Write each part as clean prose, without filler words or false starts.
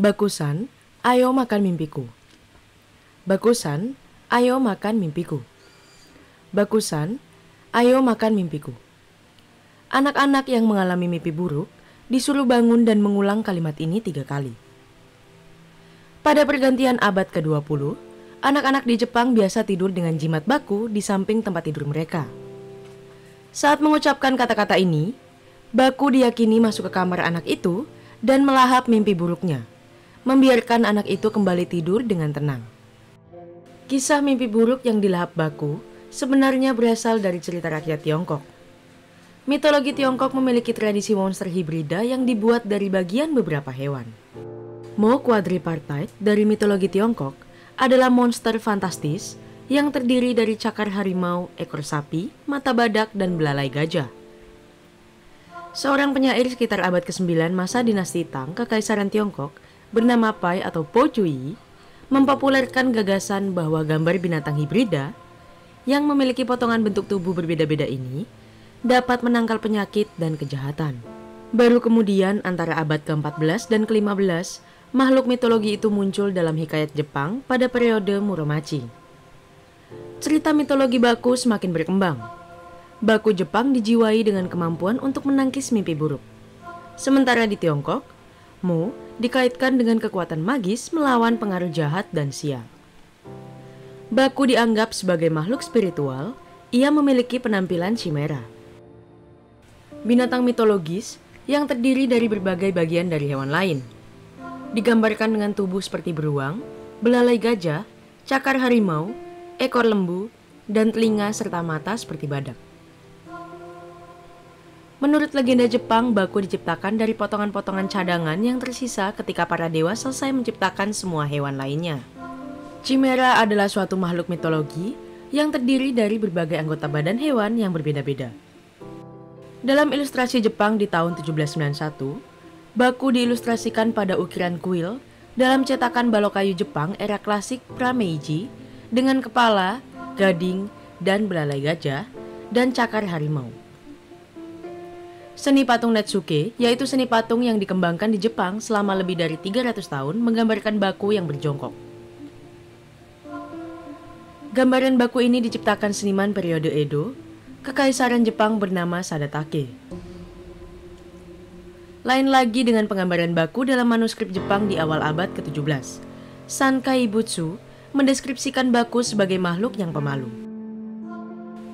Bakusan, ayo makan mimpiku. Bakusan, ayo makan mimpiku. Bakusan, ayo makan mimpiku. Anak-anak yang mengalami mimpi buruk disuruh bangun dan mengulang kalimat ini 3 kali. Pada pergantian abad ke-20, anak-anak di Jepang biasa tidur dengan jimat baku di samping tempat tidur mereka. Saat mengucapkan kata-kata ini, baku diyakini masuk ke kamar anak itu dan melahap mimpi buruknya, membiarkan anak itu kembali tidur dengan tenang. Kisah mimpi buruk yang dilahap baku sebenarnya berasal dari cerita rakyat Tiongkok. Mitologi Tiongkok memiliki tradisi monster hibrida yang dibuat dari bagian beberapa hewan. Mo quadripartite dari mitologi Tiongkok adalah monster fantastis yang terdiri dari cakar harimau, ekor sapi, mata badak, dan belalai gajah. Seorang penyair sekitar abad ke-9 masa dinasti Tang Kekaisaran Tiongkok bernama Pai atau Po Cui mempopulerkan gagasan bahwa gambar binatang hibrida yang memiliki potongan bentuk tubuh berbeda-beda ini dapat menangkal penyakit dan kejahatan. Baru kemudian antara abad ke-14 dan ke-15, makhluk mitologi itu muncul dalam hikayat Jepang pada periode Muromachi. Cerita mitologi baku semakin berkembang. Baku Jepang dijiwai dengan kemampuan untuk menangkis mimpi buruk. Sementara di Tiongkok, Mo dikaitkan dengan kekuatan magis melawan pengaruh jahat dan sial. Baku dianggap sebagai makhluk spiritual, ia memiliki penampilan chimera. Binatang mitologis yang terdiri dari berbagai bagian dari hewan lain. Digambarkan dengan tubuh seperti beruang, belalai gajah, cakar harimau, ekor lembu, dan telinga serta mata seperti badak. Menurut legenda Jepang, baku diciptakan dari potongan-potongan cadangan yang tersisa ketika para dewa selesai menciptakan semua hewan lainnya. Chimera adalah suatu makhluk mitologi yang terdiri dari berbagai anggota badan hewan yang berbeda-beda. Dalam ilustrasi Jepang di tahun 1791, baku diilustrasikan pada ukiran kuil dalam cetakan balok kayu Jepang era klasik pra-Meiji dengan kepala, gading, dan belalai gajah, dan cakar harimau. Seni patung Netsuke, yaitu seni patung yang dikembangkan di Jepang selama lebih dari 300 tahun, menggambarkan baku yang berjongkok. Gambaran baku ini diciptakan seniman periode Edo, Kekaisaran Jepang bernama Sadatake. Lain lagi dengan penggambaran baku dalam manuskrip Jepang di awal abad ke-17. Sankei Butsu mendeskripsikan baku sebagai makhluk yang pemalu.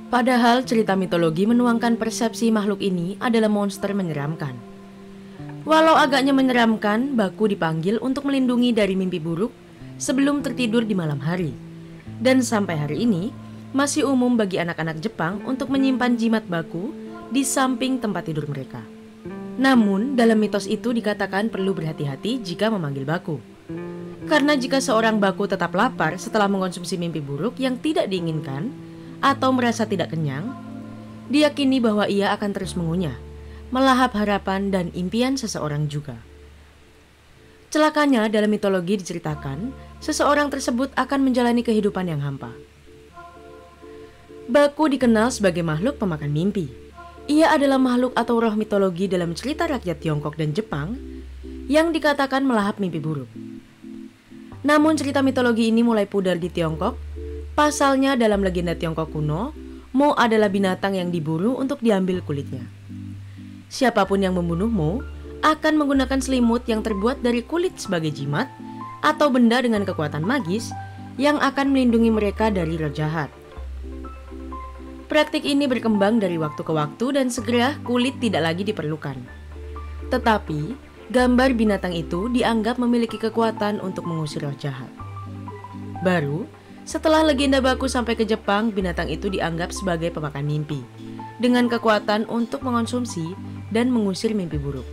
Padahal cerita mitologi menuangkan persepsi makhluk ini adalah monster menyeramkan. Walau agaknya menyeramkan, baku dipanggil untuk melindungi dari mimpi buruk sebelum tertidur di malam hari. Dan sampai hari ini, masih umum bagi anak-anak Jepang untuk menyimpan jimat baku di samping tempat tidur mereka. Namun, dalam mitos itu dikatakan perlu berhati-hati jika memanggil baku. Karena jika seorang baku tetap lapar setelah mengonsumsi mimpi buruk yang tidak diinginkan, atau merasa tidak kenyang, diyakini bahwa ia akan terus mengunyah, melahap harapan dan impian seseorang juga. Celakanya dalam mitologi diceritakan, seseorang tersebut akan menjalani kehidupan yang hampa. Baku dikenal sebagai makhluk pemakan mimpi. Ia adalah makhluk atau roh mitologi dalam cerita rakyat Tiongkok dan Jepang yang dikatakan melahap mimpi buruk. Namun cerita mitologi ini mulai pudar di Tiongkok. Pasalnya dalam legenda Tiongkok kuno, Mo adalah binatang yang diburu untuk diambil kulitnya. Siapapun yang membunuh Mo akan menggunakan selimut yang terbuat dari kulit sebagai jimat atau benda dengan kekuatan magis yang akan melindungi mereka dari roh jahat. Praktik ini berkembang dari waktu ke waktu dan segera kulit tidak lagi diperlukan. Tetapi, gambar binatang itu dianggap memiliki kekuatan untuk mengusir roh jahat. Baru, setelah legenda baku sampai ke Jepang, binatang itu dianggap sebagai pemakan mimpi, dengan kekuatan untuk mengonsumsi dan mengusir mimpi buruk.